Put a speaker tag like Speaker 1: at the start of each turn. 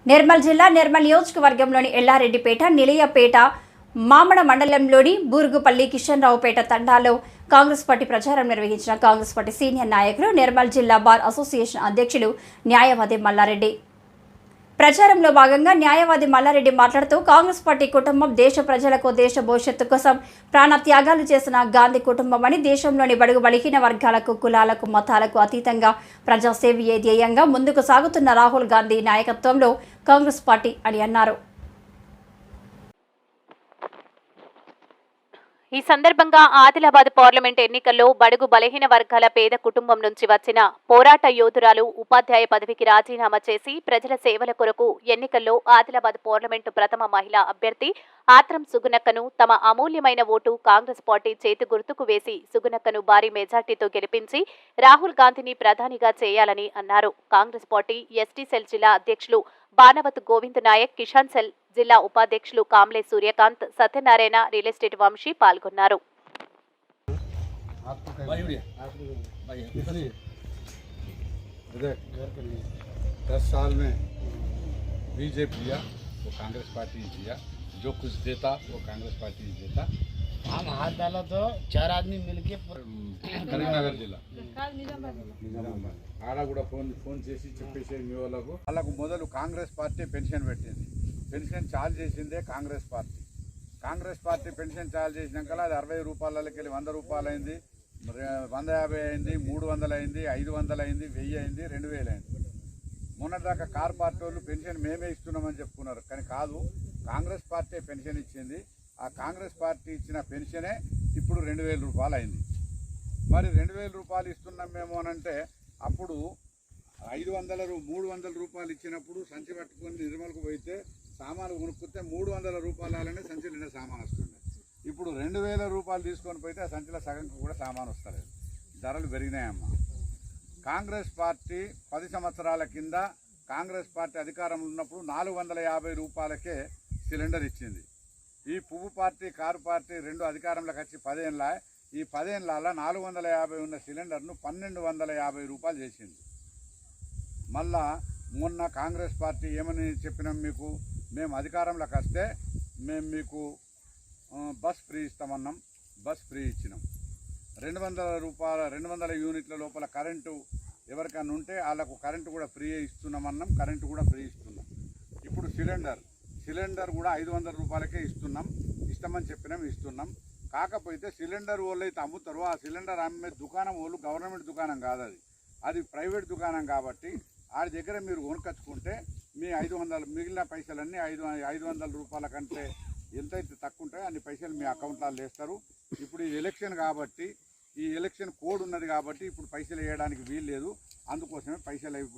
Speaker 1: నిర్మల్ జిల్లా నిర్మల్ నియోజకవర్గంలోని ఎల్లారెడ్డిపేట, నిలయపేట, మామడ మండలంలోని బూరుగుపల్లి, కిషన్రావుపేట తండాలో కాంగ్రెస్ పార్టీ ప్రచారం నిర్వహించిన కాంగ్రెస్ పార్టీ సీనియర్ నాయకులు, నిర్మల్ జిల్లా బార్ అసోసియేషన్ అధ్యక్షులు న్యాయవాది మల్లారెడ్డి. ప్రచారంలో భాగంగా న్యాయవాది మల్లారెడ్డి మాట్లాడుతూ, కాంగ్రెస్ పార్టీ కుటుంబం దేశ ప్రజలకు, దేశ భవిష్యత్తు కోసం ప్రాణ త్యాగాలు చేసిన గాంధీ కుటుంబం అని, దేశంలోని బడుగు బలహీన వర్గాలకు, కులాలకు, మతాలకు అతీతంగా ప్రజాసేవయే ధ్యేయంగా ముందుకు సాగుతున్న రాహుల్ గాంధీ నాయకత్వంలో కాంగ్రెస్ పార్టీ అని అన్నారు.
Speaker 2: ఈ సందర్భంగా ఆదిలాబాద్ పార్లమెంట్ ఎన్నికల్లో బడుగు బలహీన వర్గాల పేద కుటుంబం నుంచి వచ్చిన పోరాట యోధురాలు ఉపాధ్యాయ పదవికి రాజీనామా చేసి ప్రజల సేవల కొరకు ఎన్నికల్లో ఆదిలాబాద్ పార్లమెంటు ప్రథమ మహిళా అభ్యర్థి ఆత్రం సుగుణక్కను తమ అమూల్యమైన ఓటు కాంగ్రెస్ పార్టీ చేతి గుర్తుకు వేసి సుగుణక్కను భారీ మెజార్టీతో గెలిపించి రాహుల్ గాంధీని ప్రధానిగా చేయాలని అన్నారు. కాంగ్రెస్ పార్టీ ఎస్టీ సెల్ జిల్లా అధ్యక్షులు బానవత్ గోవింద్ నాయక్, కిషాన్ సెల్ జిల్లా ఉపాధ్యక్షులు కామ్లే సూర్యకాంత్, సత్యనారాయణ, రియల్ ఎస్టేట్ వంశీ పాల్గొన్నారు.
Speaker 3: बीजेपी लिया वो कांग्रेस पार्टी लिया, जो कुछ देता वो कांग्रेस पार्टी देता.
Speaker 4: हम हाथ डाला तो 4 आदमी मिलके
Speaker 3: కరీంనగర్ జిల్లా నిజామాబాద్ ఆడ కూడా ఫోన్ చేసి చెప్పేసి మీ వాళ్ళకు మొదలు కాంగ్రెస్ పార్టీ పెన్షన్ పెట్టింది. పెన్షన్ చాలు చేసిందే Congress party. Congress party pension చాలు చేసినాక అది 60 రూపాయలకి వెళ్ళి 100 రూపాయలు అయింది, 150 అయింది, 300 అయింది, 500 అయింది, 1000 అయింది, 2000 అయింది. మొన్నటిదాకా కార్ పార్టీ వాళ్ళు పెన్షన్ మేమే ఇస్తున్నామని చెప్పుకున్నారు, కానీ కాదు, కాంగ్రెస్ పార్టీ పెన్షన్ ఇచ్చింది. ఆ కాంగ్రెస్ పార్టీ ఇచ్చిన పెన్షనే ఇప్పుడు 2000 రూపాయలు అయింది. మరి 2000 రూపాయలు ఇస్తున్నాం మేము అనంటే, అప్పుడు 300 రూపాయలు ఇచ్చినప్పుడు సంచి పట్టుకొని నిర్మల్కు పోయితే సామాను కొనుక్కుంటే 300 రూపాయలనే సంచిలో నిండా సామాను వస్తుండే. ఇప్పుడు 2000 రూపాయలు తీసుకొని పోయితే ఆ సంచిలో సగంకి కూడా సామాను వస్తలేదు. ధరలు పెరిగినాయమ్మా. కాంగ్రెస్ పార్టీ 10 సంవత్సరాల కింద కాంగ్రెస్ పార్టీ అధికారంలో ఉన్నప్పుడు 450 రూపాయలకే సిలిండర్ ఇచ్చింది. ఈ పువ్వు పార్టీ, కారు పార్టీ రెండు అధికారంలోకి వచ్చి 10 ఏళ్ళ, ఈ 10 ఏళ్ళ 450 ఉన్న సిలిండర్ను 1250 రూపాయలు చేసింది. మళ్ళా మొన్న కాంగ్రెస్ పార్టీ ఏమని చెప్పినాం మీకు, మేము అధికారంలోకి వస్తే మేము మీకు బస్ ఫ్రీ ఇస్తామన్నాం. బస్ ఫ్రీ ఇచ్చినాం. 200 రూపాయల 200 యూనిట్ల లోపల కరెంటు ఎవరికైనా ఉంటే వాళ్ళకు కరెంటు కూడా ఫ్రీ ఇస్తున్నామన్నాం. కరెంటు కూడా ఫ్రీ ఇస్తున్నాం. ఇప్పుడు సిలిండర్ కూడా 500 రూపాయలకే ఇస్తామని చెప్పినాం, ఇస్తున్నాం. కాకపోతే సిలిండర్ వాళ్ళు అయితే అమ్ముతారు, ఆ సిలిండర్ అమ్మే దుకాణం వాళ్ళు గవర్నమెంట్ దుకాణం కాదు, అది ప్రైవేట్ దుకాణం. కాబట్టి వాడి దగ్గర మీరు కొనుక్కొచ్చుకుంటే మీ 500 మిగిలిన పైసలన్నీ 500 రూపాయల కంటే ఎంతైతే తక్కువ ఉంటాయో అన్ని పైసలు మీ అకౌంట్లో వేస్తారు. ఇప్పుడు ఈ ఎలక్షన్ కాబట్టి, ఈ ఎలక్షన్ కోడ్ ఉన్నది కాబట్టి ఇప్పుడు పైసలు వేయడానికి వీలు లేదు. అందుకోసమే పైసలు అయిపోయి